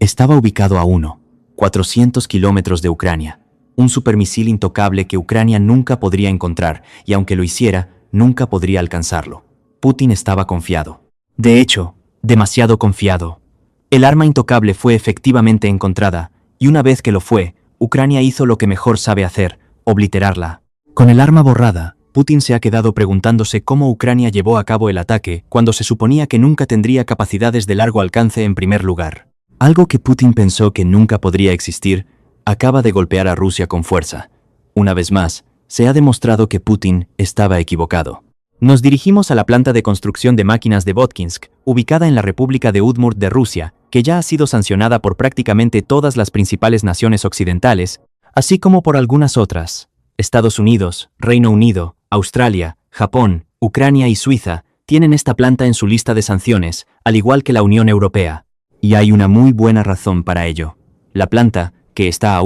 Estaba ubicado a 400 kilómetros de Ucrania, un supermisil intocable que Ucrania nunca podría encontrar y aunque lo hiciera, nunca podría alcanzarlo. Putin estaba confiado. De hecho, demasiado confiado. El arma intocable fue efectivamente encontrada, y una vez que lo fue, Ucrania hizo lo que mejor sabe hacer, obliterarla. Con el arma borrada, Putin se ha quedado preguntándose cómo Ucrania llevó a cabo el ataque cuando se suponía que nunca tendría capacidades de largo alcance en primer lugar. Algo que Putin pensó que nunca podría existir, acaba de golpear a Rusia con fuerza. Una vez más, se ha demostrado que Putin estaba equivocado. Nos dirigimos a la planta de construcción de máquinas de Votkinsk, ubicada en la República de Udmurt de Rusia, que ya ha sido sancionada por prácticamente todas las principales naciones occidentales, así como por algunas otras. Estados Unidos, Reino Unido, Australia, Japón, Ucrania y Suiza tienen esta planta en su lista de sanciones, al igual que la Unión Europea. Y hay una muy buena razón para ello. La planta, que está a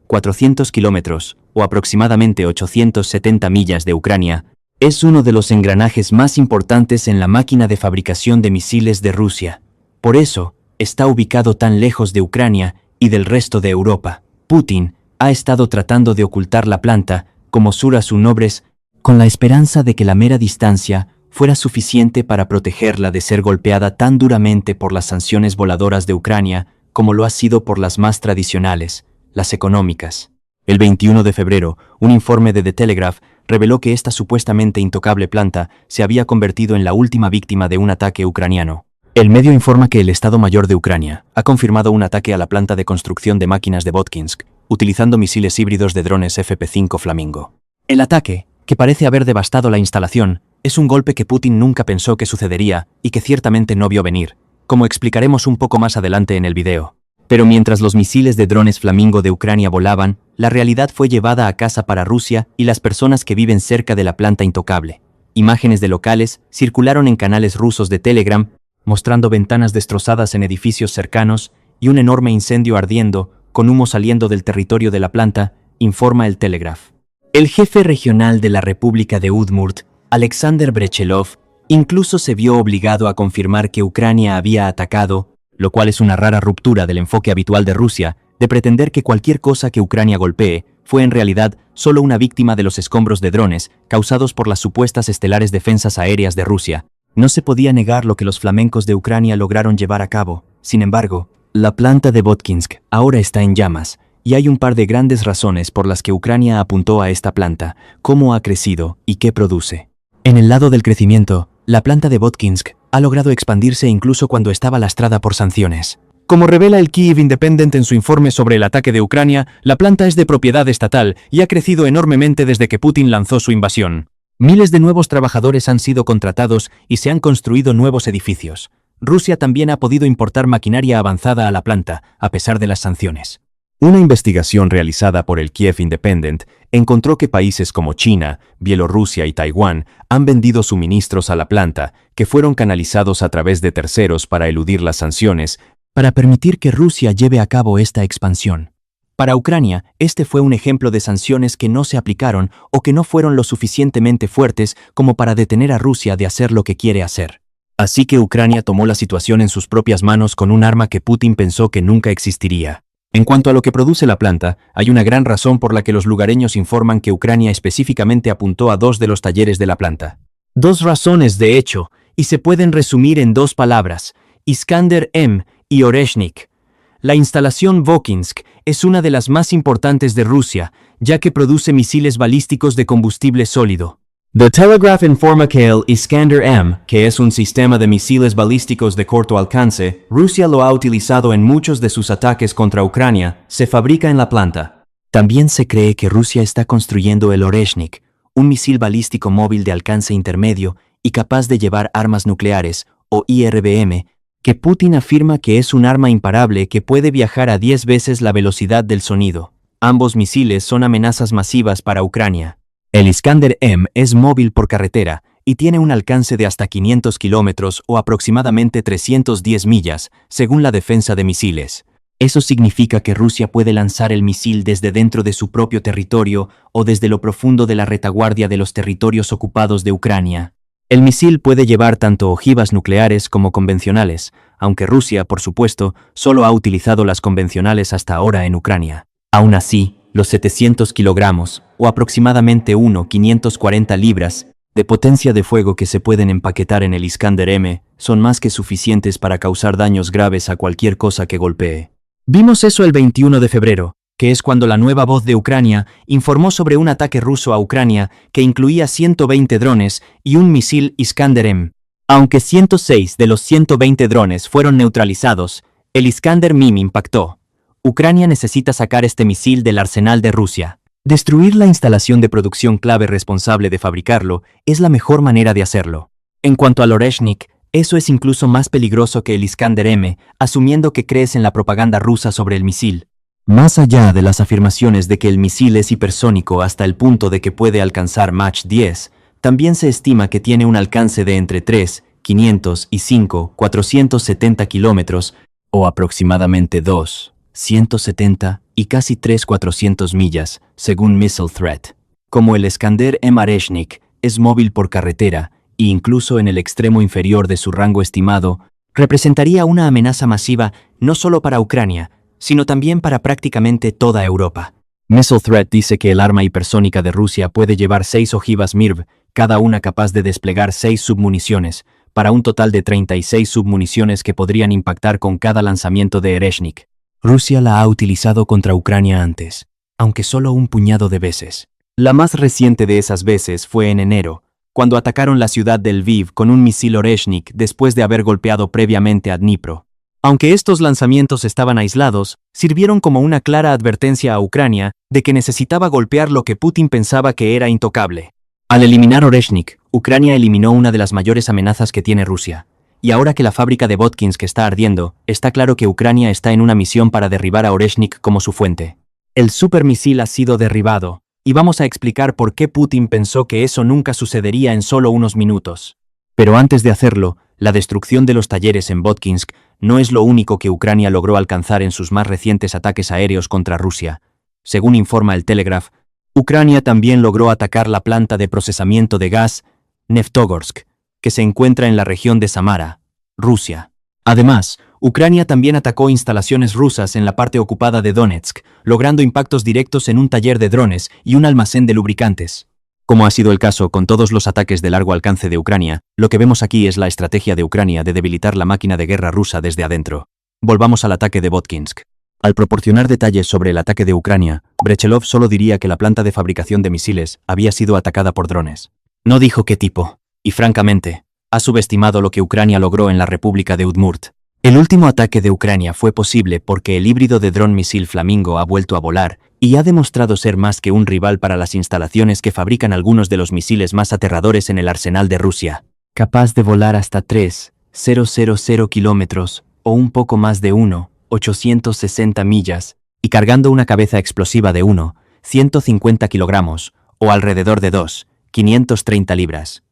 400 kilómetros, o aproximadamente 870 millas de Ucrania, es uno de los engranajes más importantes en la máquina de fabricación de misiles de Rusia. Por eso, está ubicado tan lejos de Ucrania y del resto de Europa. Putin ha estado tratando de ocultar la planta, como Sura sus nombres, con la esperanza de que la mera distancia fuera suficiente para protegerla de ser golpeada tan duramente por las sanciones voladoras de Ucrania como lo ha sido por las más tradicionales, las económicas. El 21 de febrero, un informe de The Telegraph reveló que esta supuestamente intocable planta se había convertido en la última víctima de un ataque ucraniano. El medio informa que el Estado Mayor de Ucrania ha confirmado un ataque a la planta de construcción de máquinas de Votkinsk, utilizando misiles híbridos de drones FP-5 Flamingo. El ataque, que parece haber devastado la instalación, es un golpe que Putin nunca pensó que sucedería y que ciertamente no vio venir, como explicaremos un poco más adelante en el video. Pero mientras los misiles de drones Flamingo de Ucrania volaban, la realidad fue llevada a casa para Rusia y las personas que viven cerca de la planta intocable. Imágenes de locales circularon en canales rusos de Telegram, mostrando ventanas destrozadas en edificios cercanos y un enorme incendio ardiendo, con humo saliendo del territorio de la planta, informa el Telegraph. El jefe regional de la República de Udmurt, Alexander Brechelov, incluso se vio obligado a confirmar que Ucrania había atacado, lo cual es una rara ruptura del enfoque habitual de Rusia, de pretender que cualquier cosa que Ucrania golpee fue en realidad solo una víctima de los escombros de drones causados por las supuestas estelares defensas aéreas de Rusia. No se podía negar lo que los flamencos de Ucrania lograron llevar a cabo. Sin embargo, la planta de Votkinsk ahora está en llamas, y hay un par de grandes razones por las que Ucrania apuntó a esta planta, cómo ha crecido y qué produce. En el lado del crecimiento, la planta de Votkinsk ha logrado expandirse incluso cuando estaba lastrada por sanciones. Como revela el Kyiv Independent en su informe sobre el ataque de Ucrania, la planta es de propiedad estatal y ha crecido enormemente desde que Putin lanzó su invasión. Miles de nuevos trabajadores han sido contratados y se han construido nuevos edificios. Rusia también ha podido importar maquinaria avanzada a la planta, a pesar de las sanciones. Una investigación realizada por el Kyiv Independent encontró que países como China, Bielorrusia y Taiwán han vendido suministros a la planta que fueron canalizados a través de terceros para eludir las sanciones, para permitir que Rusia lleve a cabo esta expansión. Para Ucrania, este fue un ejemplo de sanciones que no se aplicaron o que no fueron lo suficientemente fuertes como para detener a Rusia de hacer lo que quiere hacer. Así que Ucrania tomó la situación en sus propias manos con un arma que Putin pensó que nunca existiría. En cuanto a lo que produce la planta, hay una gran razón por la que los lugareños informan que Ucrania específicamente apuntó a 2 de los talleres de la planta. 2 razones, de hecho, y se pueden resumir en 2 palabras: Iskander-M y Oreshnik. La instalación Votkinsk es una de las más importantes de Rusia, ya que produce misiles balísticos de combustible sólido. The Telegraph informa que el Iskander-M, que es un sistema de misiles balísticos de corto alcance, Rusia lo ha utilizado en muchos de sus ataques contra Ucrania, se fabrica en la planta. También se cree que Rusia está construyendo el Oreshnik, un misil balístico móvil de alcance intermedio y capaz de llevar armas nucleares, o IRBM, que Putin afirma que es un arma imparable que puede viajar a 10 veces la velocidad del sonido. Ambos misiles son amenazas masivas para Ucrania. El Iskander-M es móvil por carretera y tiene un alcance de hasta 500 kilómetros o aproximadamente 310 millas, según la defensa de misiles. Eso significa que Rusia puede lanzar el misil desde dentro de su propio territorio o desde lo profundo de la retaguardia de los territorios ocupados de Ucrania. El misil puede llevar tanto ojivas nucleares como convencionales, aunque Rusia, por supuesto, solo ha utilizado las convencionales hasta ahora en Ucrania. Aún así, los 700 kilogramos, o aproximadamente 540 libras, de potencia de fuego que se pueden empaquetar en el Iskander-M son más que suficientes para causar daños graves a cualquier cosa que golpee. Vimos eso el 21 de febrero, que es cuando la Nueva Voz de Ucrania informó sobre un ataque ruso a Ucrania que incluía 120 drones y un misil Iskander-M. Aunque 106 de los 120 drones fueron neutralizados, el Iskander-M impactó. Ucrania necesita sacar este misil del arsenal de Rusia. Destruir la instalación de producción clave responsable de fabricarlo es la mejor manera de hacerlo. En cuanto al Oreshnik, eso es incluso más peligroso que el Iskander-M, asumiendo que crees en la propaganda rusa sobre el misil. Más allá de las afirmaciones de que el misil es hipersónico hasta el punto de que puede alcanzar Mach 10, también se estima que tiene un alcance de entre 3, 500 y 5, 470 kilómetros, o aproximadamente 2, 170 y casi 3, 400 millas, según Missile Threat. Como el Iskander-M Oreshnik es móvil por carretera e incluso en el extremo inferior de su rango estimado, representaría una amenaza masiva no solo para Ucrania, sino también para prácticamente toda Europa. Missile Threat dice que el arma hipersónica de Rusia puede llevar 6 ojivas MIRV, cada una capaz de desplegar 6 submuniciones, para un total de 36 submuniciones que podrían impactar con cada lanzamiento de Oreshnik. Rusia la ha utilizado contra Ucrania antes, aunque solo un puñado de veces. La más reciente de esas veces fue en enero, cuando atacaron la ciudad de Lviv con un misil Oreshnik después de haber golpeado previamente a Dnipro. Aunque estos lanzamientos estaban aislados, sirvieron como una clara advertencia a Ucrania de que necesitaba golpear lo que Putin pensaba que era intocable. Al eliminar Oreshnik, Ucrania eliminó una de las mayores amenazas que tiene Rusia. Y ahora que la fábrica de Votkinsk está ardiendo, está claro que Ucrania está en una misión para derribar a Oreshnik como su fuente. El supermisil ha sido derribado, y vamos a explicar por qué Putin pensó que eso nunca sucedería en solo unos minutos. Pero antes de hacerlo, la destrucción de los talleres en Votkinsk no es lo único que Ucrania logró alcanzar en sus más recientes ataques aéreos contra Rusia. Según informa el Telegraph, Ucrania también logró atacar la planta de procesamiento de gas Neftogorsk, que se encuentra en la región de Samara, Rusia. Además, Ucrania también atacó instalaciones rusas en la parte ocupada de Donetsk, logrando impactos directos en un taller de drones y un almacén de lubricantes. Como ha sido el caso con todos los ataques de largo alcance de Ucrania, lo que vemos aquí es la estrategia de Ucrania de debilitar la máquina de guerra rusa desde adentro. Volvamos al ataque de Votkinsk. Al proporcionar detalles sobre el ataque de Ucrania, Brechelov solo diría que la planta de fabricación de misiles había sido atacada por drones. No dijo qué tipo. Y francamente, ha subestimado lo que Ucrania logró en la República de Udmurt. El último ataque de Ucrania fue posible porque el híbrido de dron misil Flamingo ha vuelto a volar y ha demostrado ser más que un rival para las instalaciones que fabrican algunos de los misiles más aterradores en el arsenal de Rusia. Capaz de volar hasta 3,000 kilómetros o un poco más de 860 millas y cargando una cabeza explosiva de 150 kilogramos o alrededor de 530 libras.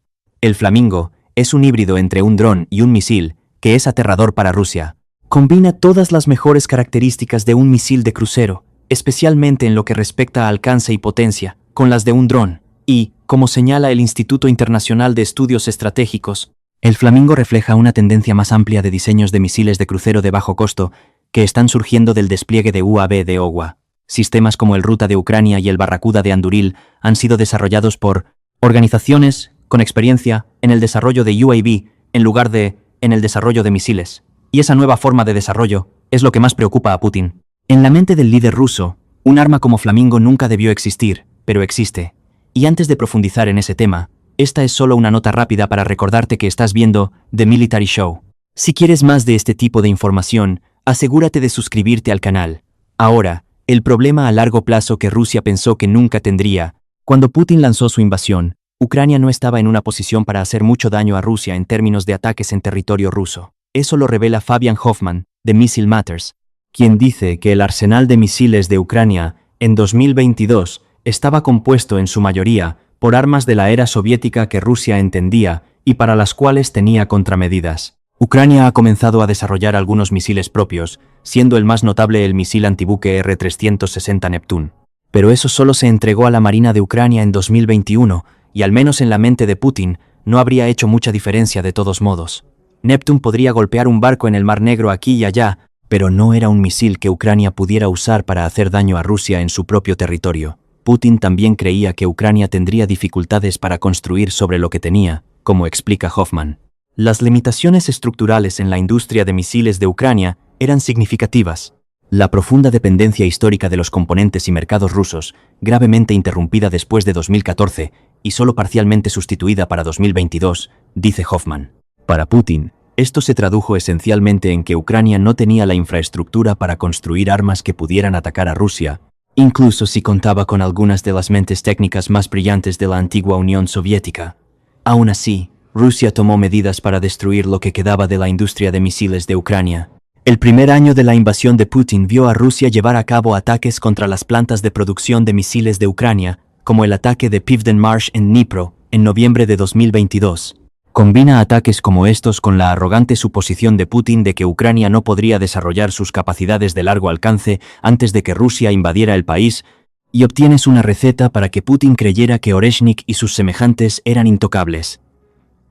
El Flamingo es un híbrido entre un dron y un misil que es aterrador para Rusia. Combina todas las mejores características de un misil de crucero, especialmente en lo que respecta a alcance y potencia, con las de un dron. Y, como señala el Instituto Internacional de Estudios Estratégicos, el Flamingo refleja una tendencia más amplia de diseños de misiles de crucero de bajo costo que están surgiendo del despliegue de UAV de OWA. Sistemas como el Ruta de Ucrania y el Barracuda de Anduril han sido desarrollados por organizaciones con experiencia en el desarrollo de UAV en lugar de en el desarrollo de misiles. Y esa nueva forma de desarrollo es lo que más preocupa a Putin. En la mente del líder ruso, un arma como Flamingo nunca debió existir, pero existe. Y antes de profundizar en ese tema, esta es solo una nota rápida para recordarte que estás viendo The Military Show. Si quieres más de este tipo de información, asegúrate de suscribirte al canal. Ahora, el problema a largo plazo que Rusia pensó que nunca tendría. Cuando Putin lanzó su invasión, Ucrania no estaba en una posición para hacer mucho daño a Rusia en términos de ataques en territorio ruso. Eso lo revela Fabian Hoffman, de Missile Matters, quien dice que el arsenal de misiles de Ucrania, en 2022, estaba compuesto en su mayoría por armas de la era soviética que Rusia entendía y para las cuales tenía contramedidas. Ucrania ha comenzado a desarrollar algunos misiles propios, siendo el más notable el misil antibuque R-360 Neptune. Pero eso solo se entregó a la Marina de Ucrania en 2021, y al menos en la mente de Putin, no habría hecho mucha diferencia de todos modos. Neptune podría golpear un barco en el Mar Negro aquí y allá, pero no era un misil que Ucrania pudiera usar para hacer daño a Rusia en su propio territorio. Putin también creía que Ucrania tendría dificultades para construir sobre lo que tenía, como explica Hoffman. Las limitaciones estructurales en la industria de misiles de Ucrania eran significativas. La profunda dependencia histórica de los componentes y mercados rusos, gravemente interrumpida después de 2014 y solo parcialmente sustituida para 2022, dice Hoffman. Para Putin, esto se tradujo esencialmente en que Ucrania no tenía la infraestructura para construir armas que pudieran atacar a Rusia, incluso si contaba con algunas de las mentes técnicas más brillantes de la antigua Unión Soviética. Aún así, Rusia tomó medidas para destruir lo que quedaba de la industria de misiles de Ucrania. El primer año de la invasión de Putin vio a Rusia llevar a cabo ataques contra las plantas de producción de misiles de Ucrania, como el ataque de Pivden-Marsh en Dnipro, en noviembre de 2022. Combina ataques como estos con la arrogante suposición de Putin de que Ucrania no podría desarrollar sus capacidades de largo alcance antes de que Rusia invadiera el país, y obtienes una receta para que Putin creyera que Oreshnik y sus semejantes eran intocables.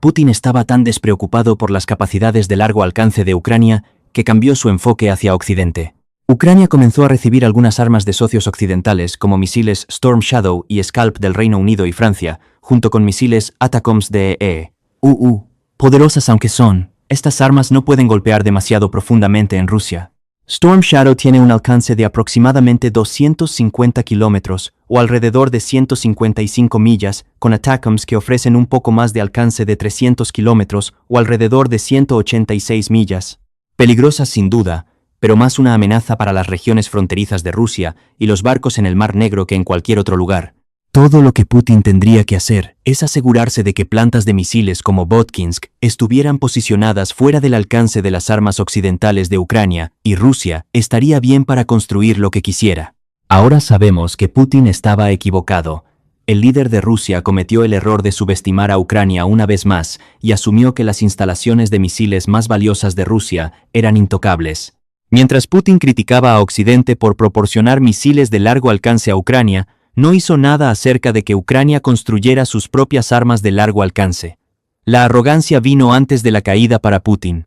Putin estaba tan despreocupado por las capacidades de largo alcance de Ucrania que cambió su enfoque hacia Occidente. Ucrania comenzó a recibir algunas armas de socios occidentales como misiles Storm Shadow y Scalp del Reino Unido y Francia, junto con misiles ATACMS de EU. Poderosas aunque son, estas armas no pueden golpear demasiado profundamente en Rusia. Storm Shadow tiene un alcance de aproximadamente 250 kilómetros o alrededor de 155 millas, con ATACMS que ofrecen un poco más de alcance de 300 kilómetros o alrededor de 186 millas. Peligrosas sin duda, pero más una amenaza para las regiones fronterizas de Rusia y los barcos en el Mar Negro que en cualquier otro lugar. Todo lo que Putin tendría que hacer es asegurarse de que plantas de misiles como Votkinsk estuvieran posicionadas fuera del alcance de las armas occidentales de Ucrania, y Rusia estaría bien para construir lo que quisiera. Ahora sabemos que Putin estaba equivocado. El líder de Rusia cometió el error de subestimar a Ucrania una vez más y asumió que las instalaciones de misiles más valiosas de Rusia eran intocables. Mientras Putin criticaba a Occidente por proporcionar misiles de largo alcance a Ucrania, no hizo nada acerca de que Ucrania construyera sus propias armas de largo alcance. La arrogancia vino antes de la caída para Putin.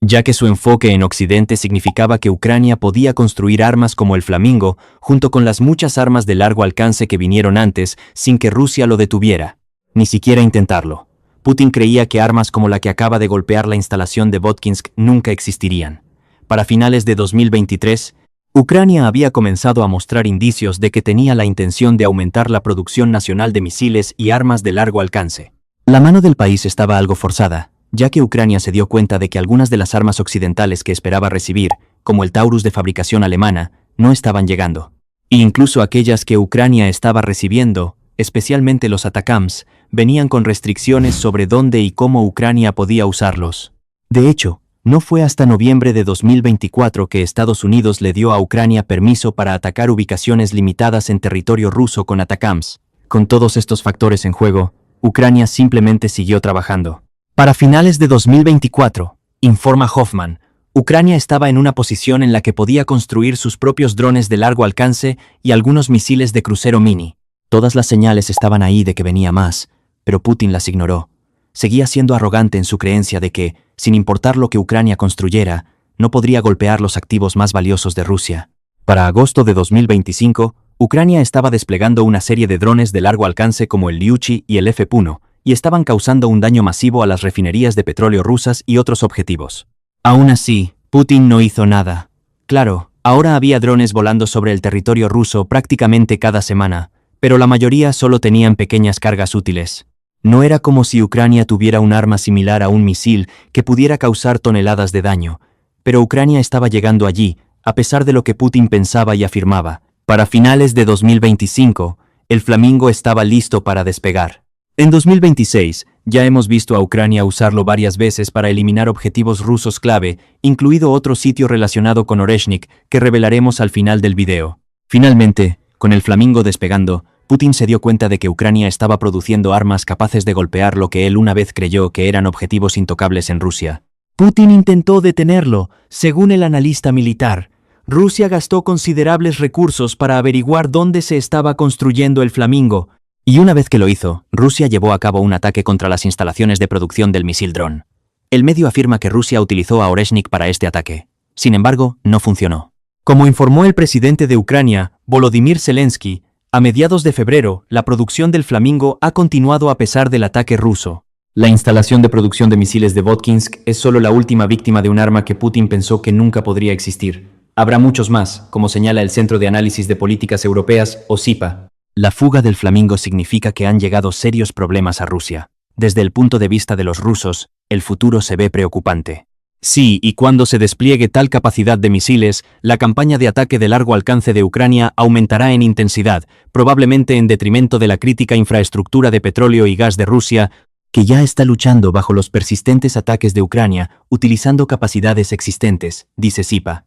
Ya que su enfoque en Occidente significaba que Ucrania podía construir armas como el Flamingo, junto con las muchas armas de largo alcance que vinieron antes, sin que Rusia lo detuviera. Ni siquiera intentarlo. Putin creía que armas como la que acaba de golpear la instalación de Votkinsk nunca existirían. Para finales de 2023, Ucrania había comenzado a mostrar indicios de que tenía la intención de aumentar la producción nacional de misiles y armas de largo alcance. La mano del país estaba algo forzada, ya que Ucrania se dio cuenta de que algunas de las armas occidentales que esperaba recibir, como el Taurus de fabricación alemana, no estaban llegando. E incluso aquellas que Ucrania estaba recibiendo, especialmente los ATACMS, venían con restricciones sobre dónde y cómo Ucrania podía usarlos. De hecho, no fue hasta noviembre de 2024 que Estados Unidos le dio a Ucrania permiso para atacar ubicaciones limitadas en territorio ruso con ATACMS. Con todos estos factores en juego, Ucrania simplemente siguió trabajando. Para finales de 2024, informa Hoffman, Ucrania estaba en una posición en la que podía construir sus propios drones de largo alcance y algunos misiles de crucero mini. Todas las señales estaban ahí de que venía más, pero Putin las ignoró. Seguía siendo arrogante en su creencia de que, sin importar lo que Ucrania construyera, no podría golpear los activos más valiosos de Rusia. Para agosto de 2025, Ucrania estaba desplegando una serie de drones de largo alcance como el Lyuchi y el F-1, y estaban causando un daño masivo a las refinerías de petróleo rusas y otros objetivos. Aún así, Putin no hizo nada. Claro, ahora había drones volando sobre el territorio ruso prácticamente cada semana, pero la mayoría solo tenían pequeñas cargas útiles. No era como si Ucrania tuviera un arma similar a un misil que pudiera causar toneladas de daño, pero Ucrania estaba llegando allí, a pesar de lo que Putin pensaba y afirmaba. Para finales de 2025, el Flamingo estaba listo para despegar. En 2026, ya hemos visto a Ucrania usarlo varias veces para eliminar objetivos rusos clave, incluido otro sitio relacionado con Oreshnik, que revelaremos al final del video. Finalmente, con el Flamingo despegando, Putin se dio cuenta de que Ucrania estaba produciendo armas capaces de golpear lo que él una vez creyó que eran objetivos intocables en Rusia. Putin intentó detenerlo, según el analista militar. Rusia gastó considerables recursos para averiguar dónde se estaba construyendo el Flamingo, y una vez que lo hizo, Rusia llevó a cabo un ataque contra las instalaciones de producción del misil dron. El medio afirma que Rusia utilizó a Oreshnik para este ataque. Sin embargo, no funcionó. Como informó el presidente de Ucrania, Volodymyr Zelensky, a mediados de febrero, la producción del Flamingo ha continuado a pesar del ataque ruso. La instalación de producción de misiles de Votkinsk es solo la última víctima de un arma que Putin pensó que nunca podría existir. Habrá muchos más, como señala el Centro de Análisis de Políticas Europeas, o CIPA. La fuga del Flamingo significa que han llegado serios problemas a Rusia. Desde el punto de vista de los rusos, el futuro se ve preocupante. Sí, y cuando se despliegue tal capacidad de misiles, la campaña de ataque de largo alcance de Ucrania aumentará en intensidad, probablemente en detrimento de la crítica infraestructura de petróleo y gas de Rusia, que ya está luchando bajo los persistentes ataques de Ucrania, utilizando capacidades existentes, dice CIPA.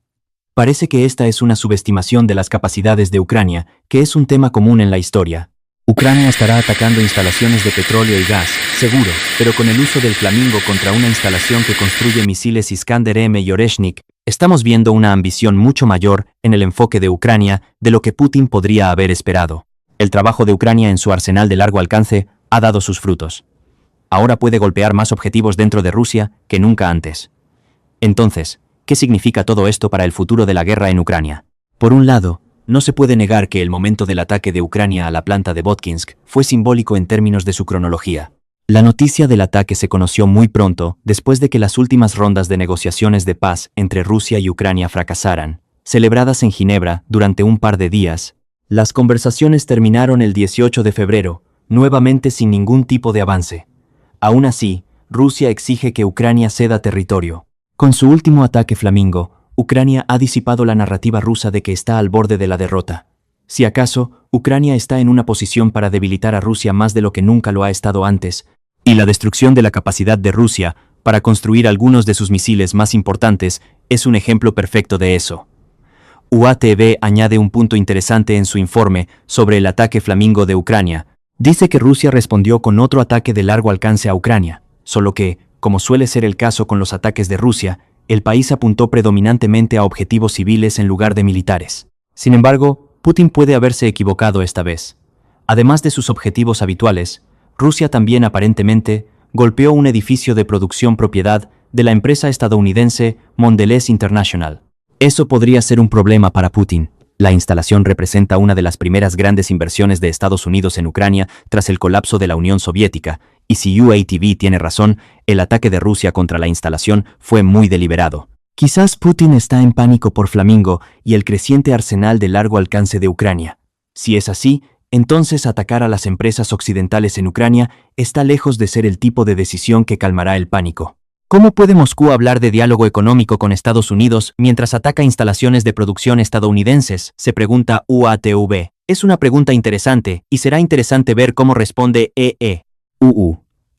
Parece que esta es una subestimación de las capacidades de Ucrania, que es un tema común en la historia. Ucrania estará atacando instalaciones de petróleo y gas, seguro, pero con el uso del Flamingo contra una instalación que construye misiles Iskander-M y Oreshnik, estamos viendo una ambición mucho mayor en el enfoque de Ucrania de lo que Putin podría haber esperado. El trabajo de Ucrania en su arsenal de largo alcance ha dado sus frutos. Ahora puede golpear más objetivos dentro de Rusia que nunca antes. Entonces, ¿qué significa todo esto para el futuro de la guerra en Ucrania? Por un lado, no se puede negar que el momento del ataque de Ucrania a la planta de Votkinsk fue simbólico en términos de su cronología. La noticia del ataque se conoció muy pronto después de que las últimas rondas de negociaciones de paz entre Rusia y Ucrania fracasaran, celebradas en Ginebra durante un par de días. Las conversaciones terminaron el 18 de febrero, nuevamente sin ningún tipo de avance. Aún así, Rusia exige que Ucrania ceda territorio. Con su último ataque Flamingo, Ucrania ha disipado la narrativa rusa de que está al borde de la derrota. Si acaso, Ucrania está en una posición para debilitar a Rusia más de lo que nunca lo ha estado antes, y la destrucción de la capacidad de Rusia para construir algunos de sus misiles más importantes es un ejemplo perfecto de eso. UATV añade un punto interesante en su informe sobre el ataque Flamingo de Ucrania. Dice que Rusia respondió con otro ataque de largo alcance a Ucrania, solo que, como suele ser el caso con los ataques de Rusia, el país apuntó predominantemente a objetivos civiles en lugar de militares. Sin embargo, Putin puede haberse equivocado esta vez. Además de sus objetivos habituales, Rusia también aparentemente golpeó un edificio de producción propiedad de la empresa estadounidense Mondelez International. Eso podría ser un problema para Putin. La instalación representa una de las primeras grandes inversiones de Estados Unidos en Ucrania tras el colapso de la Unión Soviética, y si UATV tiene razón, el ataque de Rusia contra la instalación fue muy deliberado. Quizás Putin está en pánico por Flamingo y el creciente arsenal de largo alcance de Ucrania. Si es así, entonces atacar a las empresas occidentales en Ucrania está lejos de ser el tipo de decisión que calmará el pánico. ¿Cómo puede Moscú hablar de diálogo económico con Estados Unidos mientras ataca instalaciones de producción estadounidenses?, se pregunta UATV. Es una pregunta interesante, y será interesante ver cómo responde EE.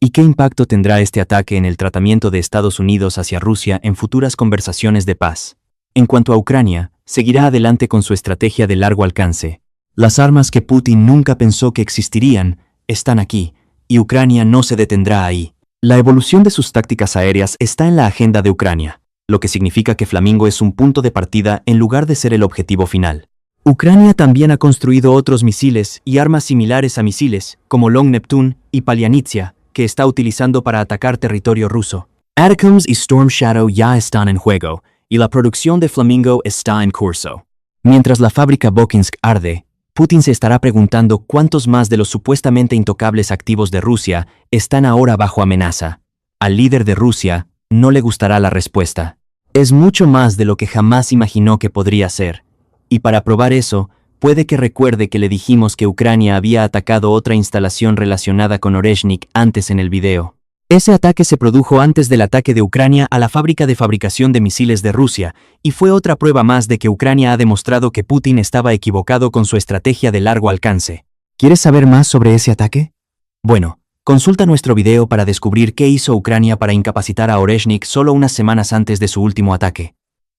¿Y qué impacto tendrá este ataque en el tratamiento de Estados Unidos hacia Rusia en futuras conversaciones de paz? En cuanto a Ucrania, seguirá adelante con su estrategia de largo alcance. Las armas que Putin nunca pensó que existirían están aquí, y Ucrania no se detendrá ahí. La evolución de sus tácticas aéreas está en la agenda de Ucrania, lo que significa que Flamingo es un punto de partida en lugar de ser el objetivo final. Ucrania también ha construido otros misiles y armas similares a misiles, como Long Neptune y Palianitsia, que está utilizando para atacar territorio ruso. ATACMS y Storm Shadow ya están en juego, y la producción de Flamingo está en curso. Mientras la fábrica Votkinsk arde, Putin se estará preguntando cuántos más de los supuestamente intocables activos de Rusia están ahora bajo amenaza. Al líder de Rusia no le gustará la respuesta. Es mucho más de lo que jamás imaginó que podría ser. Y para probar eso, puede que recuerde que le dijimos que Ucrania había atacado otra instalación relacionada con Oreshnik antes en el video. Ese ataque se produjo antes del ataque de Ucrania a la fábrica de fabricación de misiles de Rusia, y fue otra prueba más de que Ucrania ha demostrado que Putin estaba equivocado con su estrategia de largo alcance. ¿Quieres saber más sobre ese ataque? Bueno, consulta nuestro video para descubrir qué hizo Ucrania para incapacitar a Oreshnik solo unas semanas antes de su último ataque.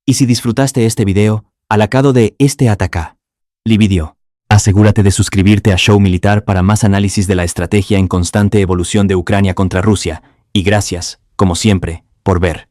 Y si disfrutaste este video, alacado de este ataca. Lividio. Asegúrate de suscribirte a Show Militar para más análisis de la estrategia en constante evolución de Ucrania contra Rusia, y gracias, como siempre, por ver.